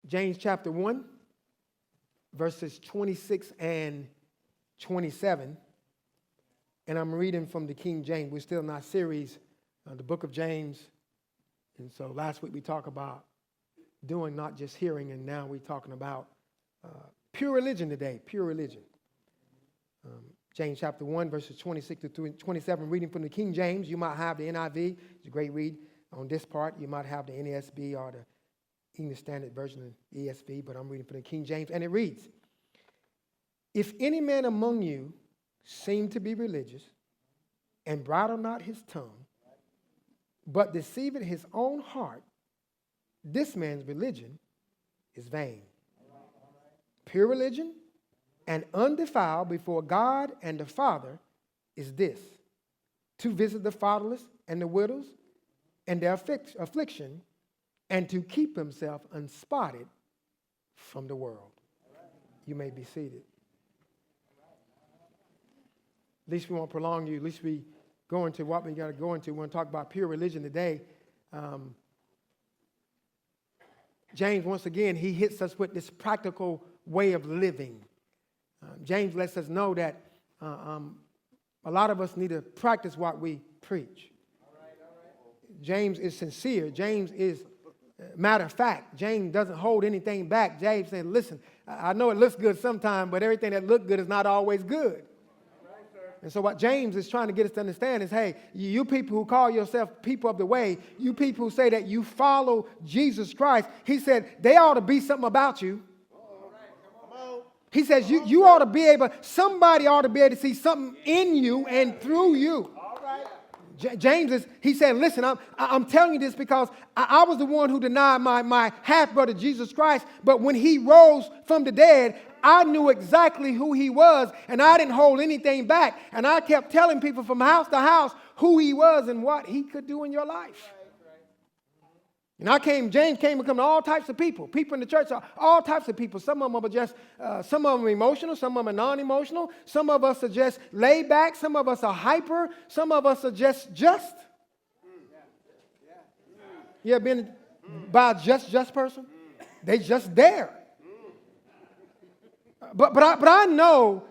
James chapter 1, verses 26 and 27. And I'm reading from the King James. We're still in our series, the book of James. And so last week we talked about doing, not just hearing, and now we're talking about pure religion today, pure religion. James chapter 1, verses 26 to 27, reading from the King James. You might have the NIV. It's a great read on this part. You might have the NASB or the English Standard Version of ESV, but I'm reading from the King James, and it reads, "If any man among you seem to be religious, and bridle not his tongue, but deceiveth his own heart, this man's religion is vain. Pure religion and undefiled before God and the Father is this, to visit the fatherless and the widows and their affliction, and to keep himself unspotted from the world." You may be seated. At least we won't prolong you. At least we go into what we got to go into. We're going to talk about pure religion today. James, once again, he hits us with this practical way of living. James lets us know that a lot of us need to practice what we preach. All right. James is sincere. James is matter of fact. James doesn't hold anything back. James saying, listen, I know it looks good sometimes, but everything that looks good is not always good. And so what James is trying to get us to understand is, hey, you people who call yourself people of the way, you people who say that you follow Jesus Christ, he said, they ought to be something about you. He says, you ought to be able, somebody ought to be able to see something in you and through you. James he said, listen, I'm telling you this because I was the one who denied my half-brother Jesus Christ, but when he rose from the dead, I knew exactly who he was, and I didn't hold anything back. And I kept telling people from house to house who he was and what he could do in your life. And James came and come to all types of people. People in the church are all types of people. Some of them are just, some of them are emotional. Some of them are non-emotional. Some of us are just laid back. Some of us are hyper. Some of us are just. You ever been by a just person? They just there. But I know,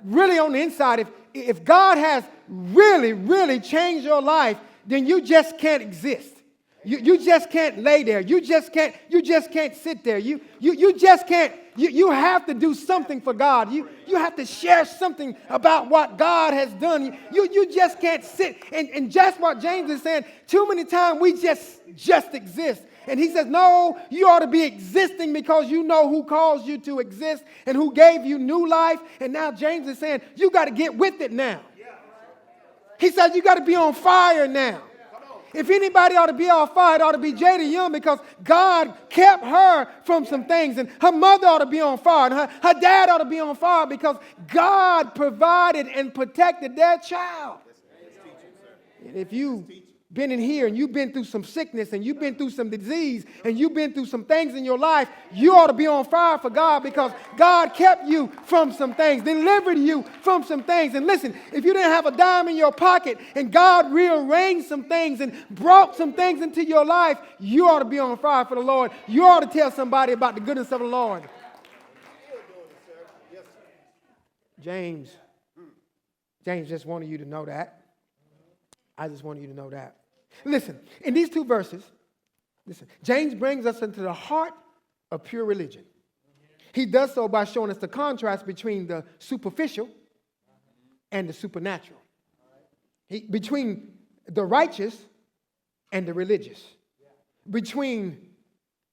really on the inside, if God has really, really changed your life, then you just can't exist. You just can't lay there. You just can't sit there. You just can't. You have to do something for God. You have to share something about what God has done. You just can't sit. And just what James is saying, too many times we just exist. And he says, no, you ought to be existing because you know who calls you to exist and who gave you new life. And now James is saying, you got to get with it now. He says, you got to be on fire now. If anybody ought to be on fire, it ought to be Jada Young because God kept her from some things. And her mother ought to be on fire. And her dad ought to be on fire because God provided and protected their child. And if you've been in here and you've been through some sickness and you've been through some disease and you've been through some things in your life, you ought to be on fire for God because God kept you from some things, delivered you from some things. And listen, if you didn't have a dime in your pocket and God rearranged some things and brought some things into your life, you ought to be on fire for the Lord. You ought to tell somebody about the goodness of the Lord. James just wanted you to know that. I just wanted you to know that. Listen, in these two verses, James brings us into the heart of pure religion. He does so by showing us the contrast between the superficial and the supernatural. Between the righteous and the religious. Between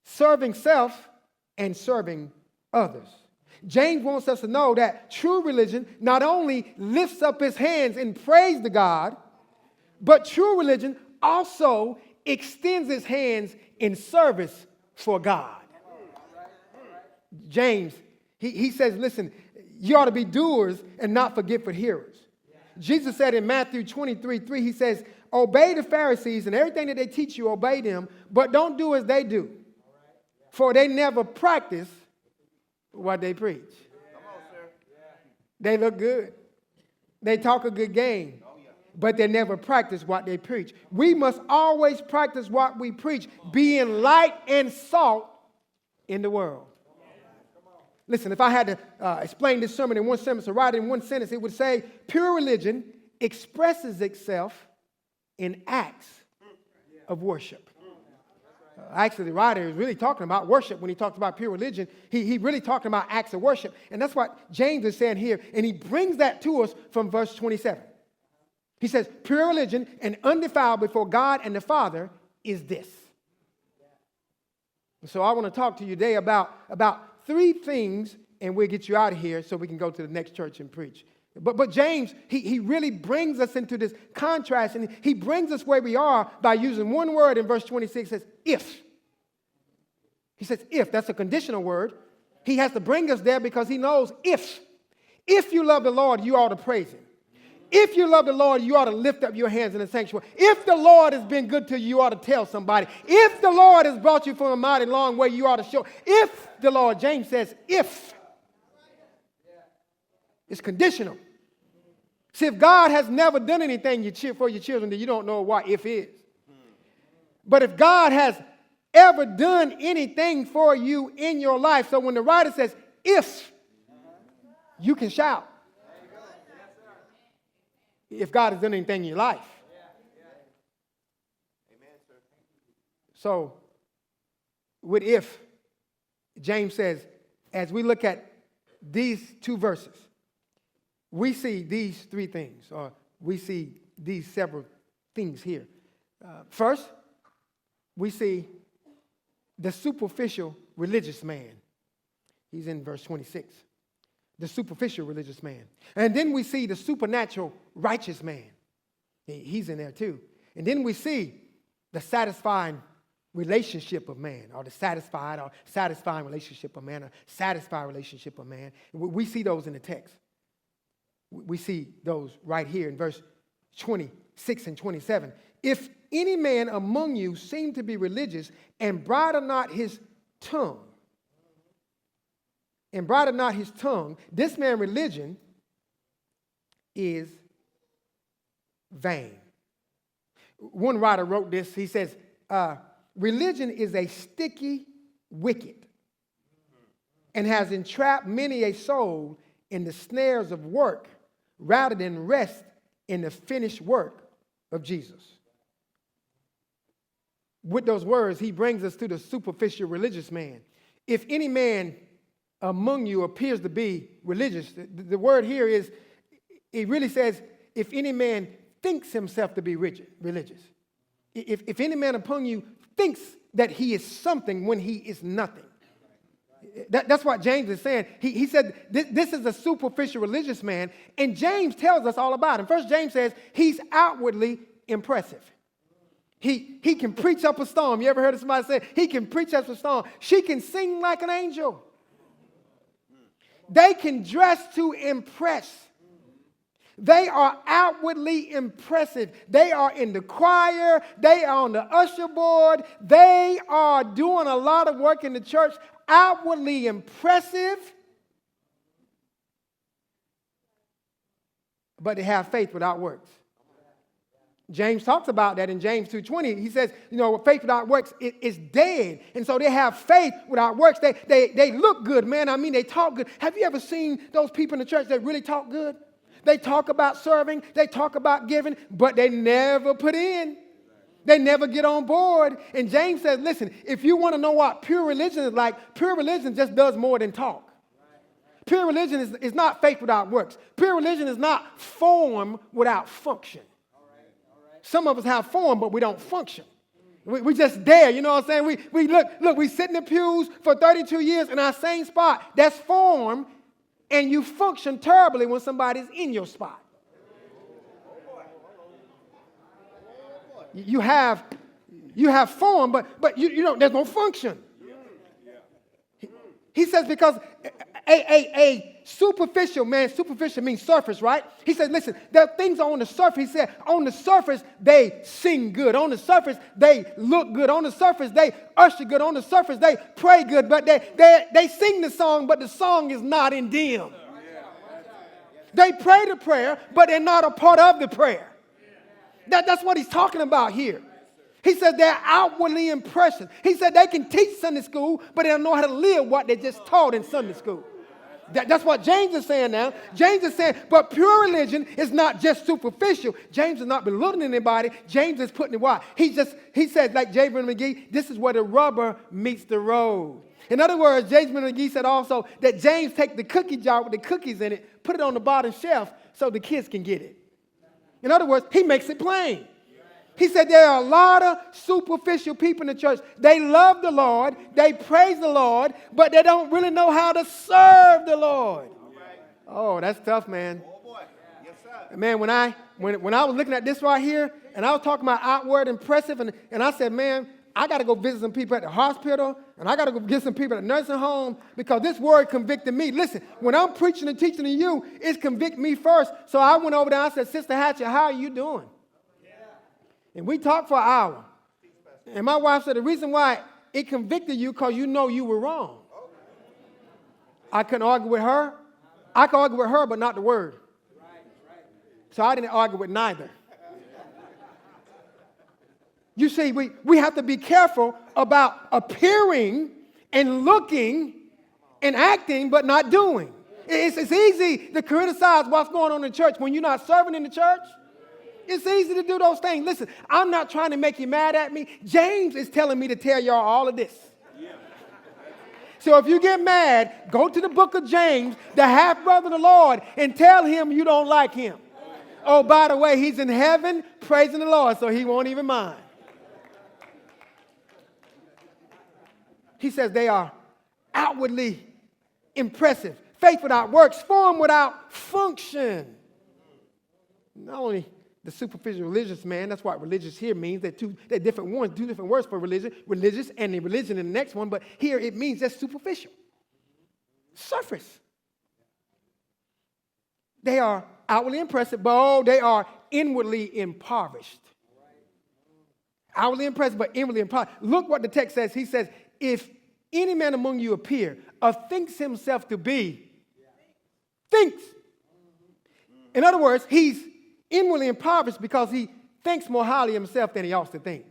serving self and serving others. James wants us to know that true religion not only lifts up his hands in praise to God, but true religion also extends his hands in service for God. James, he says, listen, you ought to be doers and not forgetful hearers. Jesus said in Matthew 23:3, he says, obey the Pharisees and everything that they teach you, obey them, but don't do as they do. For they never practice what they preach. They look good. They talk a good game. But they never practice what they preach. We must always practice what we preach, being light and salt in the world. Listen, if I had to explain this sermon in one sentence or write it in one sentence, it would say, pure religion expresses itself in acts of worship. Actually, the writer is really talking about worship when he talks about pure religion. He really talking about acts of worship. And that's what James is saying here. And he brings that to us from verse 27. He says, pure religion and undefiled before God and the Father is this. So I want to talk to you today about three things, and we'll get you out of here so we can go to the next church and preach. But James, he really brings us into this contrast, and he brings us where we are by using one word in verse 26. Says, if. He says, if. That's a conditional word. He has to bring us there because he knows if. If you love the Lord, you ought to praise him. If you love the Lord, you ought to lift up your hands in the sanctuary. If the Lord has been good to you, you ought to tell somebody. If the Lord has brought you from a mighty long way, you ought to show. If the Lord, James says, if. It's conditional. See, if God has never done anything for your children, then you don't know what if is. But if God has ever done anything for you in your life, so when the writer says, if, you can shout. If God has done anything in your life. So, with if, James says, as we look at these two verses, we see these three things, or we see these several things here. First, we see the superficial religious man. He's in verse 26. The superficial religious man. And then we see the supernatural righteous man. He's in there too. And then we see the satisfying relationship of man, or the satisfied or satisfying relationship of man, or satisfied relationship of man. We see those in the text. We see those right here in verse 26 and 27. If any man among you seem to be religious and bridle not his tongue, this man's religion is vain. One writer wrote this. He says, religion is a sticky wicket and has entrapped many a soul in the snares of work rather than rest in the finished work of Jesus. With those words, he brings us to the superficial religious man. If any man among you appears to be religious, the word here is, it really says, if any man thinks himself to be religious. If any man among you thinks that he is something when he is nothing. That's what James is saying. He said this is a superficial religious man, and James tells us all about him. First, James says he's outwardly impressive. He can preach up a storm. You ever heard of somebody say he can preach up a storm? She can sing like an angel. They can dress to impress. They are outwardly impressive. They are in the choir. They are on the usher board. They are doing a lot of work in the church. Outwardly impressive. But they have faith without works. James talks about that in James 2:20. He says, faith without works is dead. And so they have faith without works. They look good, man. I mean, they talk good. Have you ever seen those people in the church that really talk good? They talk about serving. They talk about giving, but they never put in. They never get on board. And James says, listen, if you want to know what pure religion is like, pure religion just does more than talk. Pure religion is not faith without works. Pure religion is not form without function. Some of us have form, but we don't function. We just there, you know what I'm saying? We look, we sit in the pews for 32 years in our same spot. That's form, and you function terribly when somebody's in your spot. You have form, but you know there's no function. He says because a superficial man, superficial means surface, right? He said, listen, there are things on the surface. He said, on the surface, they sing good. On the surface, they look good. On the surface, they usher good. On the surface, they pray good. But they sing the song, but the song is not in them. They pray the prayer, but they're not a part of the prayer. That's what he's talking about here. He said they're outwardly impressive. He said they can teach Sunday school, but they don't know how to live what they just taught in Sunday school. That's what James is saying now. James is saying, but pure religion is not just superficial. James is not belittling anybody. James is putting it why. He said, like J. Vernon McGee, this is where the rubber meets the road. In other words, J. Vernon McGee said also that James take the cookie jar with the cookies in it, put it on the bottom shelf so the kids can get it. In other words, he makes it plain. He said there are a lot of superficial people in the church. They love the Lord, they praise the Lord, but they don't really know how to serve the Lord. Oh, that's tough, man. Oh, boy. Yes, sir. Man, when I was looking at this right here, and I was talking about outward impressive, and I said, man, I got to go visit some people at the hospital, and I got to go get some people at the nursing home, because this word convicted me. Listen, when I'm preaching and teaching to you, it's convict me first. So I went over there, I said, Sister Hatcher, how are you doing? And we talked for an hour. And my wife said, the reason why it convicted you because you know you were wrong. I couldn't argue with her. I could argue with her, but not the word. So I didn't argue with neither. You see, we have to be careful about appearing and looking and acting, but not doing. It's easy to criticize what's going on in the church when you're not serving in the church. It's easy to do those things. Listen, I'm not trying to make you mad at me. James is telling me to tell y'all all of this. So if you get mad, go to the book of James, the half-brother of the Lord, and tell him you don't like him. Oh, by the way, he's in heaven praising the Lord, so he won't even mind. He says they are outwardly impressive, faith without works, form without function. Not only the superficial religious man, that's what religious here means. They're different ones, two different words for religion. Religious and the religion in the next one, but here it means just superficial. Surface. They are outwardly impressive, but they are inwardly impoverished. Outwardly impressive, but inwardly impoverished. Look what the text says. He says, if any man among you appear or thinks himself to be, thinks. In other words, he's inwardly impoverished because he thinks more highly of himself than he ought to think.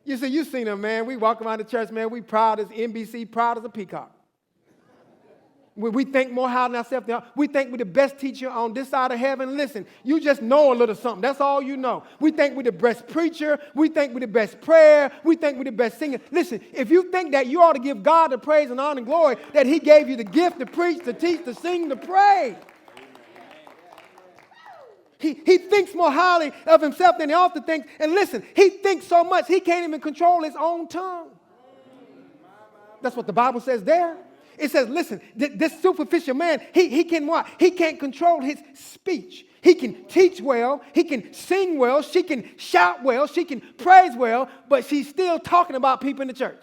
You see, you've seen him, man. We walk around the church, man. We proud as NBC, proud as a peacock. We think more highly of ourselves. We think we're the best teacher on this side of heaven. Listen, you just know a little something. That's all you know. We think we're the best preacher. We think we're the best prayer. We think we're the best singer. Listen, if you think that, you ought to give God the praise and honor and glory that he gave you the gift to preach, to teach, to sing, to pray. He thinks more highly of himself than he ought to think. And listen, he thinks so much he can't even control his own tongue. That's what the Bible says there. It says, listen, this superficial man, he can what? He can't control his speech. He can teach well. He can sing well. She can shout well. She can praise well. But she's still talking about people in the church.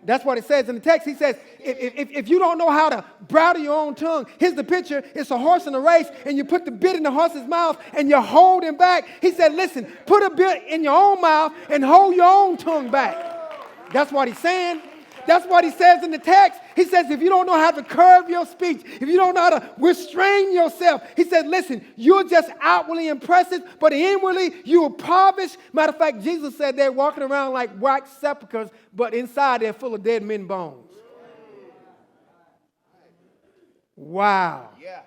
That's what it says in the text. He says, if you don't know how to bridle your own tongue, here's the picture. It's a horse in a race, and you put the bit in the horse's mouth, and you hold him back. He said, listen, put a bit in your own mouth and hold your own tongue back. That's what he's saying. That's what he says in the text. He says, if you don't know how to curb your speech, if you don't know how to restrain yourself, he said, listen, you're just outwardly impressive, but inwardly you are impoverished. Matter of fact, Jesus said they're walking around like white sepulchres, but inside they're full of dead men's bones. Wow. Yeah.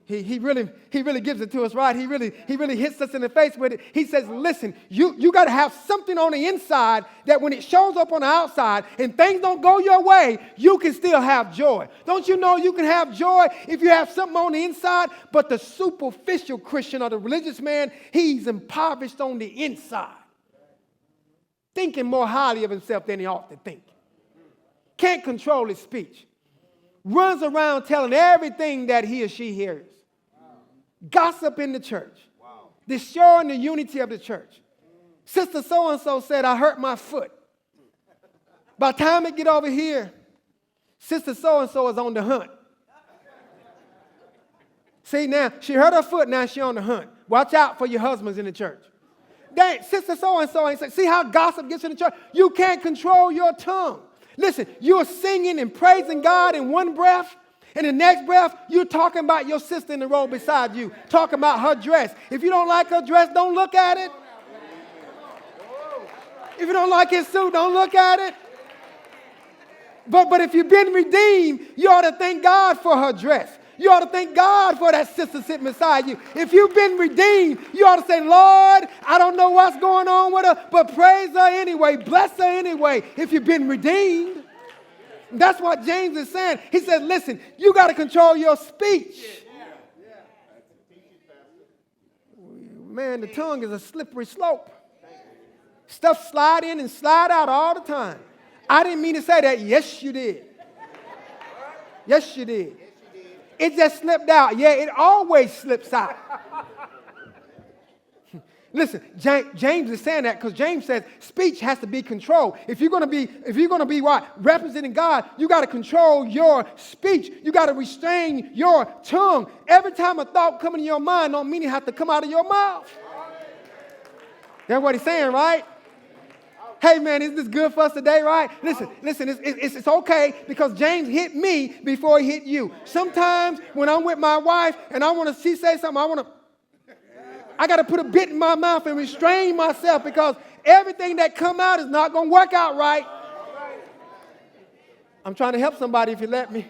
He really gives it to us, right? He really hits us in the face with it. He says, listen, you got to have something on the inside that when it shows up on the outside and things don't go your way, you can still have joy. Don't you know you can have joy if you have something on the inside? But the superficial Christian or the religious man, he's impoverished on the inside. Thinking more highly of himself than he ought to think. Can't control his speech. Runs around telling everything that he or she hears. Gossip in the church. Wow. Destroying the unity of the church. Sister so-and-so said, I hurt my foot. By the time it get over here, Sister so-and-so is on the hunt. See, now, she hurt her foot, now she on the hunt. Watch out for your husbands in the church. Dang, Sister so-and-so ain't say, see how gossip gets in the church? You can't control your tongue. Listen, you're singing and praising God in one breath. In the next breath, you're talking about your sister in the row beside you, talking about her dress. If you don't like her dress, don't look at it. If you don't like his suit, don't look at it. But if you've been redeemed, you ought to thank God for her dress. You ought to thank God for that sister sitting beside you. If you've been redeemed, you ought to say, Lord, I don't know what's going on with her, but praise her anyway. Bless her anyway if you've been redeemed. That's what James is saying. He says, listen, you got to control your speech. Man, the tongue is a slippery slope. Stuff slide in and slide out all the time. I didn't mean to say that. Yes, you did. Yes, you did. It just slipped out. Yeah, it always slips out. Listen, James is saying that because James says speech has to be controlled. If you're going to be what? Representing God, you got to control your speech. You got to restrain your tongue. Every time a thought comes into your mind, don't mean it has to come out of your mouth. That's what he's saying, right? Hey, man, isn't this good for us today, right? Listen, it's okay because James hit me before he hit you. Sometimes when I'm with my wife and she say something, I got to put a bit in my mouth and restrain myself because everything that come out is not going to work out right. I'm trying to help somebody if you let me.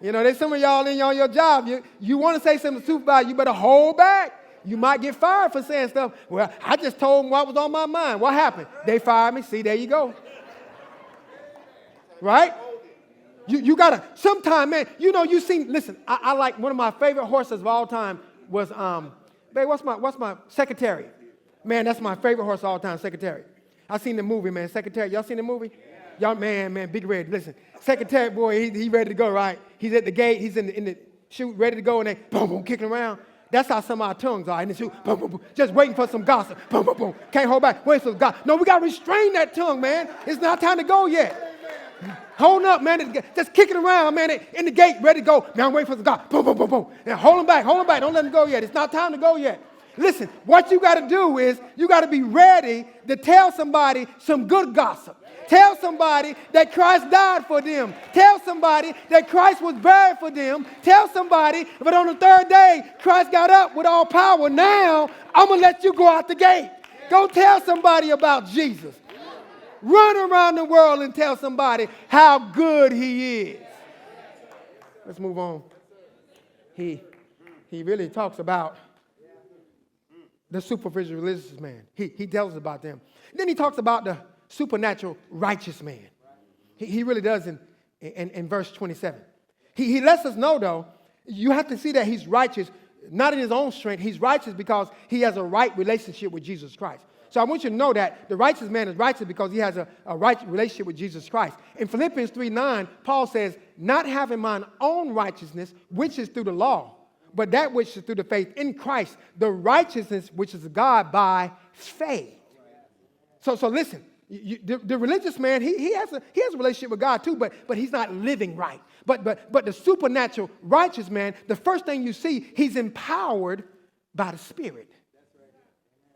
You know, there's some of y'all on your job. You want to say something to the supervisor, you better hold back. You might get fired for saying stuff. Well, I just told them what was on my mind. What happened? They fired me. See, there you go. Right? You got to, sometime, man, you seen, listen, I like one of my favorite horses of all time was, babe, what's my Secretary? Man, that's my favorite horse of all time, Secretary. I seen the movie, man, Secretary. Y'all seen the movie? Y'all, man, Big Red, listen. Secretary, boy, he ready to go, right? He's at the gate. He's in the chute, ready to go, and they, boom, boom, kicking around. That's how some of our tongues are in the chute. Boom, boom, boom. Just waiting for some gossip. Boom, boom, boom. Can't hold back. Wait for some gossip. No, we got to restrain that tongue, man. It's not time to go yet. Hold up, man. Just kicking around, man. In the gate, ready to go. Man, I'm waiting for some gossip. Boom, boom, boom, boom. And hold them back. Don't let them go yet. It's not time to go yet. Listen, what you got to do is you got to be ready to tell somebody some good gossip. Tell somebody that Christ died for them. Tell somebody that Christ was buried for them. Tell somebody, but on the third day, Christ got up with all power. Now, I'm going to let you go out the gate. Go tell somebody about Jesus. Run around the world and tell somebody how good he is. Let's move on. He really talks about the superficial religious man. He tells us about them. Then he talks about the supernatural righteous man. He really does in verse 27. He lets us know, though, you have to see that he's righteous, not in his own strength. He's righteous because he has a right relationship with Jesus Christ. So I want you to know that the righteous man is righteous because he has a right relationship with Jesus Christ. In Philippians 3:9, Paul says, not having mine own righteousness, which is through the law, but that which is through the faith in Christ, the righteousness which is God by faith. So listen. The religious man, he has a relationship with God too, but he's not living right. But the supernatural righteous man, the first thing you see, he's empowered by the Spirit.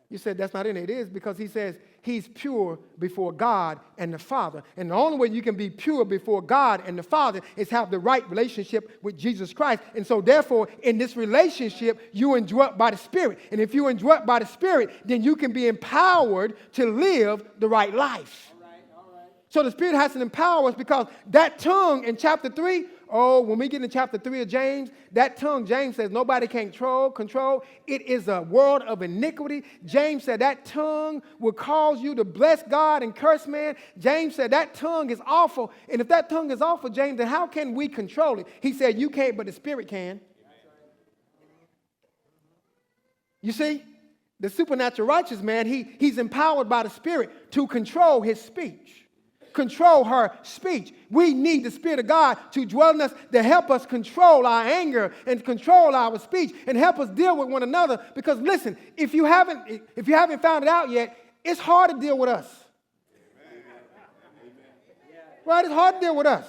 You said that's not in it. It is because he says he's pure before God and the Father. And the only way you can be pure before God and the Father is have the right relationship with Jesus Christ. And so therefore, in this relationship, you are indwelt by the Spirit. And if you're indwelt by the Spirit, then you can be empowered to live the right life. All right. So the Spirit has to empower us because that tongue in chapter 3, when we get in chapter 3 of James, that tongue, James says, nobody can control. It is a world of iniquity. James said that tongue will cause you to bless God and curse man. James said that tongue is awful. And if that tongue is awful, James, then how can we control it? He said, you can't, but the Spirit can. You see, the supernatural righteous man, he's empowered by the Spirit to control his speech. Control her speech. We need the Spirit of God to dwell in us to help us control our anger and control our speech and help us deal with one another. Because listen, if you haven't found it out yet, it's hard to deal with us. Right? It's hard to deal with us.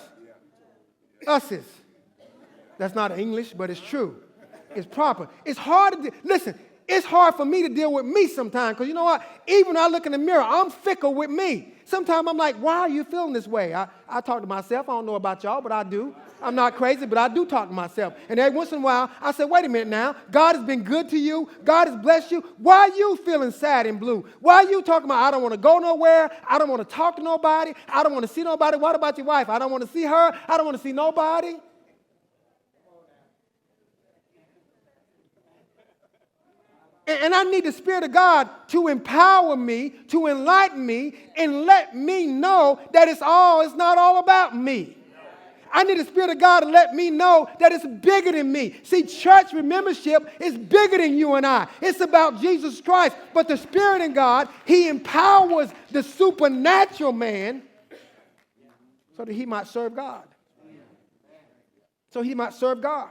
That's not English, but it's true. It's proper. It's hard to listen. It's hard for me to deal with me sometimes because you know what? Even when I look in the mirror, I'm fickle with me. Sometimes I'm like, why are you feeling this way? I talk to myself. I don't know about y'all, but I do. I'm not crazy, but I do talk to myself. And every once in a while, I say, wait a minute now. God has been good to you. God has blessed you. Why are you feeling sad and blue? Why are you talking about, I don't want to go nowhere. I don't want to talk to nobody. I don't want to see nobody. What about your wife? I don't want to see her. I don't want to see nobody. And I need the Spirit of God to empower me, to enlighten me, and let me know that it's not all about me. I need the Spirit of God to let me know that it's bigger than me. See, church membership is bigger than you and I. It's about Jesus Christ. But the Spirit of God, He empowers the supernatural man so that he might serve God. So he might serve God.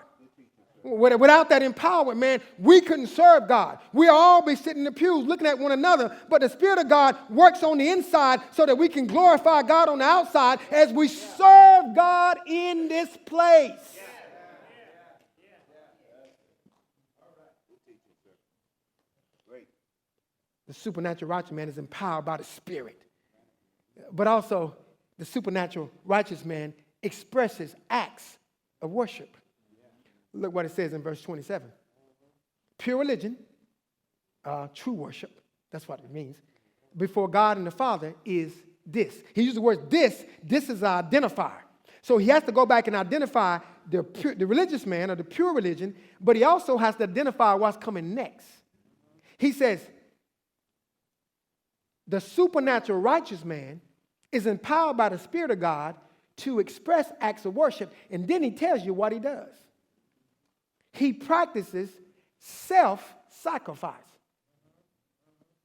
Without that empowerment, man, we couldn't serve God. We'll all be sitting in the pews looking at one another, but the Spirit of God works on the inside so that we can glorify God on the outside as we serve God in this place. The supernatural righteous man is empowered by the Spirit. But also, the supernatural righteous man expresses acts of worship. Look what it says in verse 27. Pure religion, true worship, that's what it means, before God and the Father is this. He used the word this. This is an identifier. So he has to go back and identify the religious man or the pure religion, but he also has to identify what's coming next. He says, the supernatural righteous man is empowered by the Spirit of God to express acts of worship, and then he tells you what he does. He practices self-sacrifice.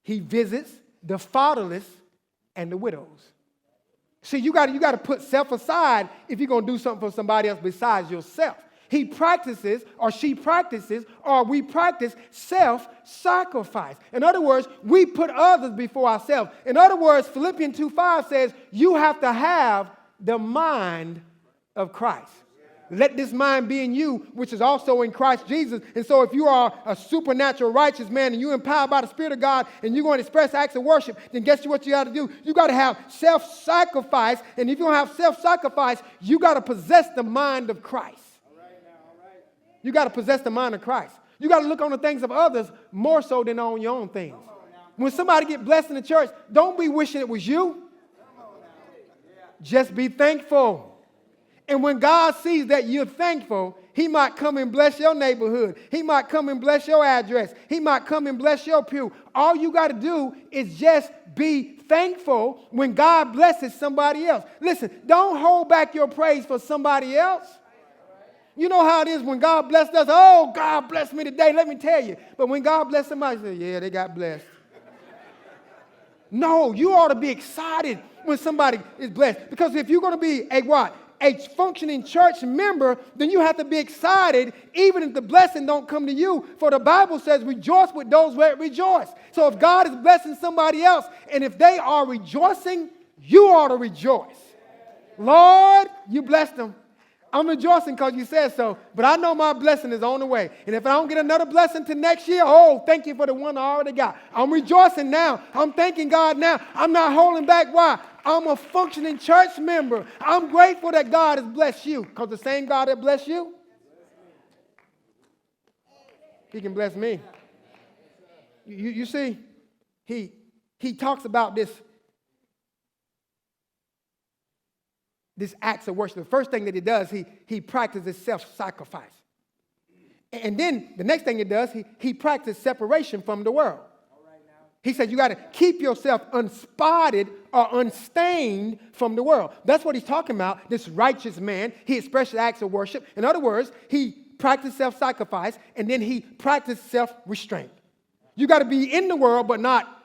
He visits the fatherless and the widows. See, you got to put self aside if you're going to do something for somebody else besides yourself. He practices, or she practices, or we practice self-sacrifice. In other words, we put others before ourselves. In other words, Philippians 2:5 says, you have to have the mind of Christ. Let this mind be in you, which is also in Christ Jesus. And so if you are a supernatural righteous man and you're empowered by the Spirit of God and you're going to express acts of worship, then guess what you got to do? You got to have self-sacrifice. And if you don't have self-sacrifice, you got to possess the mind of Christ. All right. You got to possess the mind of Christ. You got to look on the things of others more so than on your own things. When somebody get blessed in the church, don't be wishing it was you. Just be thankful. And when God sees that you're thankful, He might come and bless your neighborhood. He might come and bless your address. He might come and bless your pew. All you got to do is just be thankful when God blesses somebody else. Listen, don't hold back your praise for somebody else. You know how it is when God blessed us. Oh, God blessed me today. Let me tell you. But when God blessed somebody, say, yeah, they got blessed. No, you ought to be excited when somebody is blessed. Because if you're going to be a functioning church member, then you have to be excited even if the blessing don't come to you. For the Bible says, rejoice with those that rejoice. So if God is blessing somebody else, and if they are rejoicing, you ought to rejoice. Lord, you blessed them. I'm rejoicing because you said so, but I know my blessing is on the way. And if I don't get another blessing to next year, oh, thank you for the one I already got. I'm rejoicing now. I'm thanking God now. I'm not holding back. Why? I'm a functioning church member. I'm grateful that God has blessed you, because the same God that blessed you, He can bless me. You see, he talks about this acts of worship. The first thing that he does, he practices self-sacrifice. And then the next thing he does, he practices separation from the world. He said you got to keep yourself unspotted or unstained from the world. That's what he's talking about, this righteous man. He expresses acts of worship. In other words, he practiced self-sacrifice, and then he practiced self-restraint. You got to be in the world, but not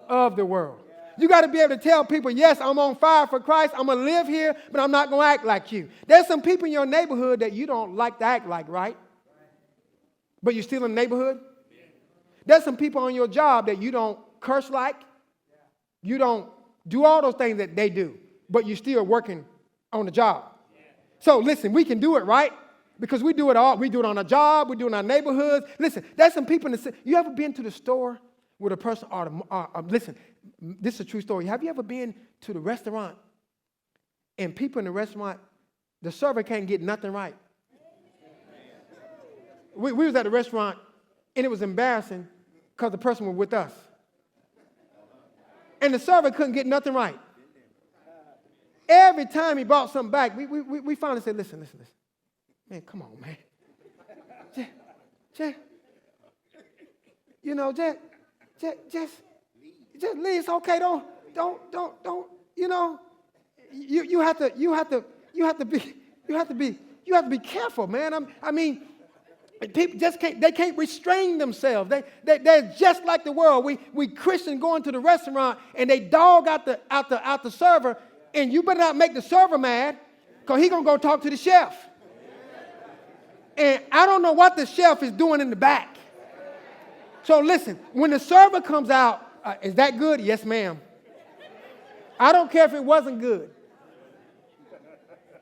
of the world. You got to be able to tell people, yes, I'm on fire for Christ. I'm going to live here, but I'm not going to act like you. There's some people in your neighborhood that you don't like to act like, right? But you're still in the neighborhood. There's some people on your job that you don't curse like. You don't do all those things that they do, but you're still working on the job. So listen, we can do it, right? Because we do it all. We do it on our job. We do it in our neighborhoods. Listen, there's some people in the city. You ever been to the store with a person, listen, this is a true story. Have you ever been to the restaurant and people in the restaurant, the server can't get nothing right? We was at the restaurant and it was embarrassing because the person was with us. And the server couldn't get nothing right. Every time he brought something back, we finally said, listen. Man, come on, man. Just leave. It's okay. Don't, you have to be careful, man. I mean, people just can't restrain themselves. They're just like the world. We Christians go into the restaurant and they dog out the server, and you better not make the server mad, because he's gonna go talk to the chef. And I don't know what the chef is doing in the back. So listen, when the server comes out, is that good? Yes, ma'am. I don't care if it wasn't good.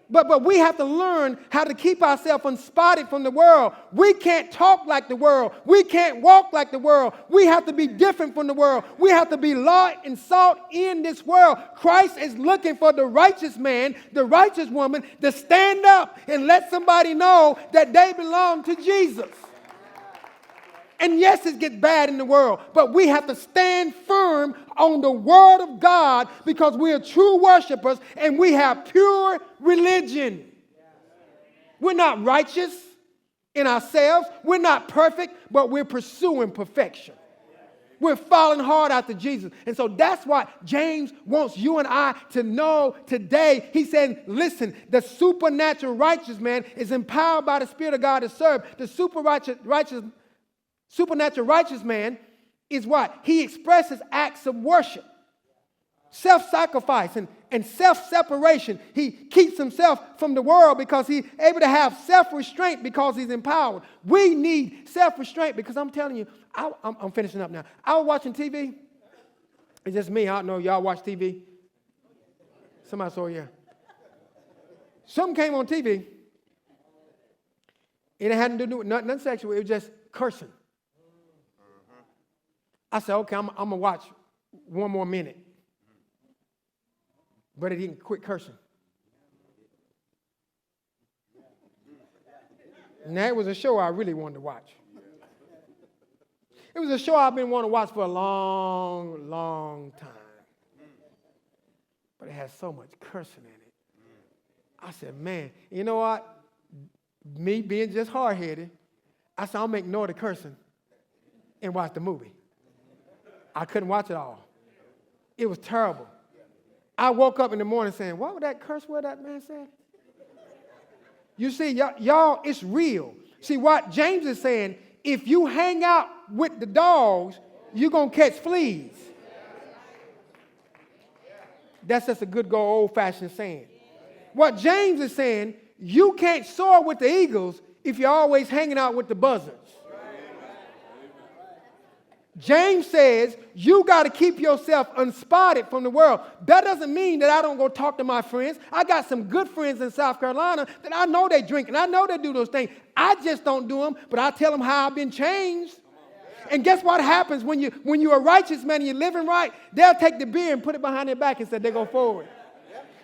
But we have to learn how to keep ourselves unspotted from the world. We can't talk like the world. We can't walk like the world. We have to be different from the world. We have to be light and salt in this world. Christ is looking for the righteous man, the righteous woman to stand up and let somebody know that they belong to Jesus. And yes, it gets bad in the world, but we have to stand firm on the word of God, because we are true worshipers and we have pure religion. We're not righteous in ourselves. We're not perfect, but we're pursuing perfection. We're following hard after Jesus. And so that's why James wants you and I to know today. He said, listen, the supernatural righteous man is empowered by the Spirit of God to serve. The supernatural righteous man is what? He expresses acts of worship, self-sacrifice, and self-separation. He keeps himself from the world because he's able to have self-restraint because he's empowered. We need self-restraint, because I'm telling you, I'm finishing up now. I was watching TV. It's just me. I don't know. Y'all watch TV? Somebody saw, yeah. Something came on TV. And it hadn't to do with nothing sexual. It was just cursing. I said, okay, I'm going to watch one more minute. But it didn't quit cursing. And that was a show I really wanted to watch. It was a show I've been wanting to watch for a long, long time. But it has so much cursing in it. I said, man, you know what? Me being just hard-headed, I said, I'll ignore the cursing and watch the movie. I couldn't watch it all. It was terrible. I woke up in the morning saying, what was that curse word that man said? You see, y'all, it's real. See, what James is saying, if you hang out with the dogs, you're going to catch fleas. That's just a good old-fashioned saying. What James is saying, you can't soar with the eagles if you're always hanging out with the buzzards. James says you got to keep yourself unspotted from the world. That doesn't mean that I don't go talk to my friends. I got some good friends in South Carolina that I know they drink and I know they do those things. I just don't do them, but I tell them how I've been changed. And guess what happens when you're a righteous man and you're living right? They'll take the beer and put it behind their back and say they go forward.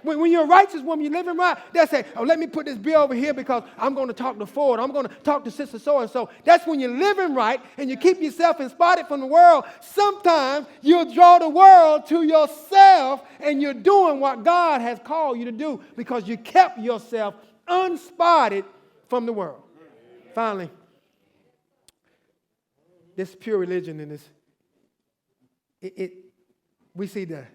When you're a righteous woman, you're living right, they'll say, oh, let me put this bill over here because I'm going to talk to Ford. I'm going to talk to Sister So-and-so. That's when you're living right and you keep yourself unspotted from the world. Sometimes you'll draw the world to yourself and you're doing what God has called you to do because you kept yourself unspotted from the world. Finally, this pure religion and this, we see the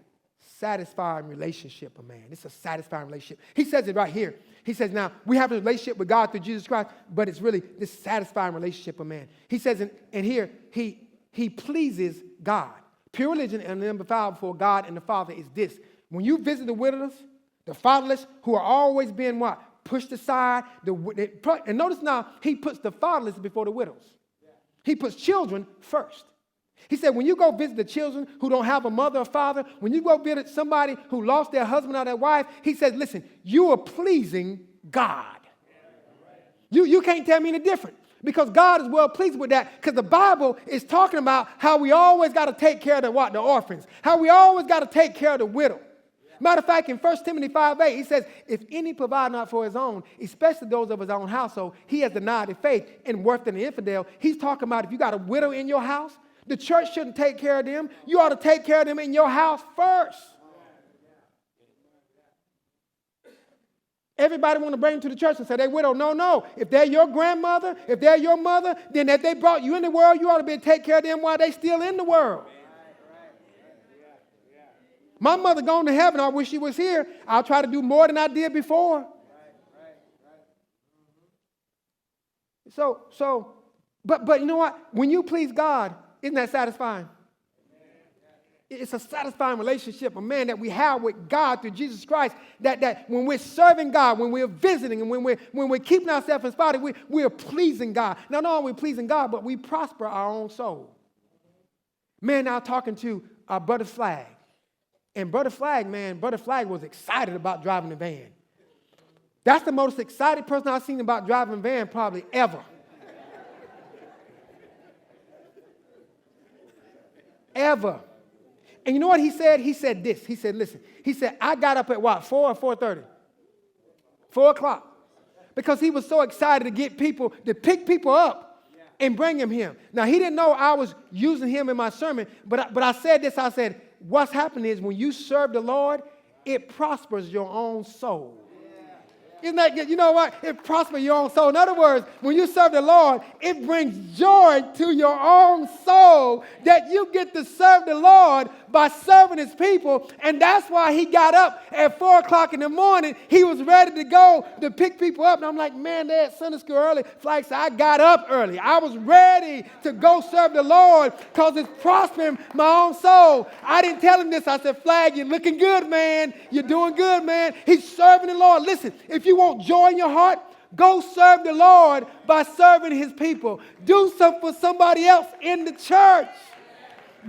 satisfying relationship of man. It's a satisfying relationship. He says it right here. He says, now, we have a relationship with God through Jesus Christ, but it's really this satisfying relationship of man. He says, and here, he pleases God. Pure religion and number 5 before God and the Father is this. When you visit the widows, the fatherless, who are always being what? Pushed aside. And notice now, he puts the fatherless before the widows. He puts children first. He said, when you go visit the children who don't have a mother or father, when you go visit somebody who lost their husband or their wife, he says, listen, you are pleasing God. You can't tell me any different because God is well pleased with that because the Bible is talking about how we always got to take care of the orphans, how we always got to take care of the widow. Matter of fact, in 1 Timothy 5:8, he says, if any provide not for his own, especially those of his own household, he has denied the faith and worse than the infidel. He's talking about if you got a widow in your house, the church shouldn't take care of them. You ought to take care of them in your house first. Everybody want to bring them to the church and say they widow. No. If they're your grandmother, if they're your mother, then if they brought you in the world, you ought to be able to take care of them while they still in the world. My mother gone to heaven. I wish she was here. I'll try to do more than I did before. But you know what? When you please God, isn't that satisfying? It's a satisfying relationship, that we have with God through Jesus Christ. That when we're serving God, when we're visiting, and when we're keeping ourselves inspired, we're pleasing God. Not only are we pleasing God, but we prosper our own soul. Now talking to Brother Flag. And Brother Flag was excited about driving the van. That's the most excited person I've seen about driving a van probably ever. Ever. And you know what he said? He said this. He said, listen. He said, I got up at what, 4 or 4:30? 4 o'clock. Because he was so excited to pick people up and bring them here. Now, he didn't know I was using him in my sermon, but I said this. I said, what's happening is when you serve the Lord, it prospers your own soul. Isn't that good? You know what? It prospers your own soul. In other words, when you serve the Lord, it brings joy to your own soul that you get to serve the Lord by serving his people. And that's why he got up at 4 o'clock in the morning. He was ready to go to pick people up. And I'm like, man, they're at Sunday school early. Flag said, I got up early. I was ready to go serve the Lord because it's prospering my own soul. I didn't tell him this. I said, Flag, you're looking good, man. You're doing good, man. He's serving the Lord. Listen, if you want joy in your heart, go serve the Lord by serving his people. Do something for somebody else in the church.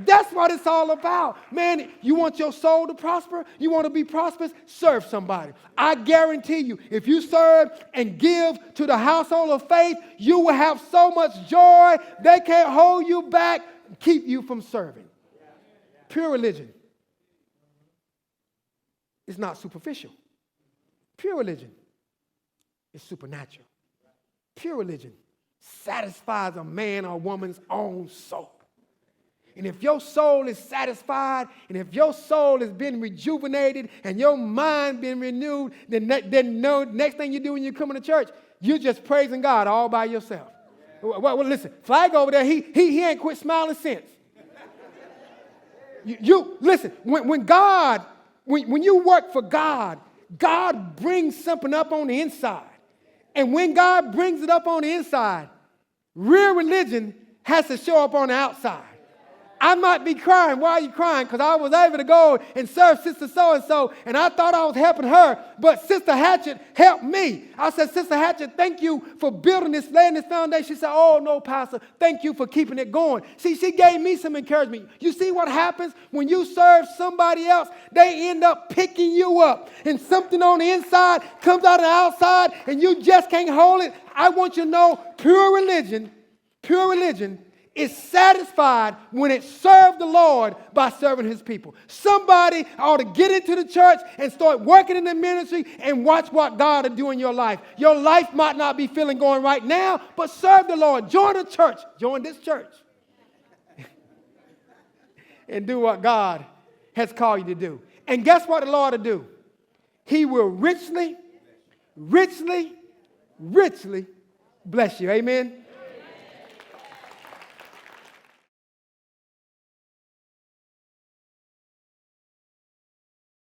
That's what it's all about. Man, you want your soul to prosper? You want to be prosperous? Serve somebody. I guarantee you, if you serve and give to the household of faith, you will have so much joy, they can't hold you back, keep you from serving. Pure religion is not superficial. Pure religion is supernatural. Pure religion satisfies a man or woman's own soul. And if your soul is satisfied, and if your soul has been rejuvenated, and your mind been renewed, then next thing you do when you come to church, you're just praising God all by yourself. Well, listen, Flag over there, he ain't quit smiling since. You listen, when you work for God, God brings something up on the inside. And when God brings it up on the inside, real religion has to show up on the outside. I might be crying. Why are you crying? Because I was able to go and serve Sister So-and-so, and I thought I was helping her, but Sister Hatchett helped me. I said, Sister Hatchett, thank you for building this, laying this foundation. She said, oh, no, Pastor, thank you for keeping it going. See, she gave me some encouragement. You see what happens when you serve somebody else? They end up picking you up, and something on the inside comes out of the outside, and you just can't hold it. I want you to know pure religion is satisfied when it serves the Lord by serving his people. Somebody ought to get into the church and start working in the ministry and watch what God will do in your life. Your life might not be feeling going right now, but serve the Lord. Join a church. Join this church. And do what God has called you to do. And guess what the Lord will do? He will richly, richly, richly bless you. Amen.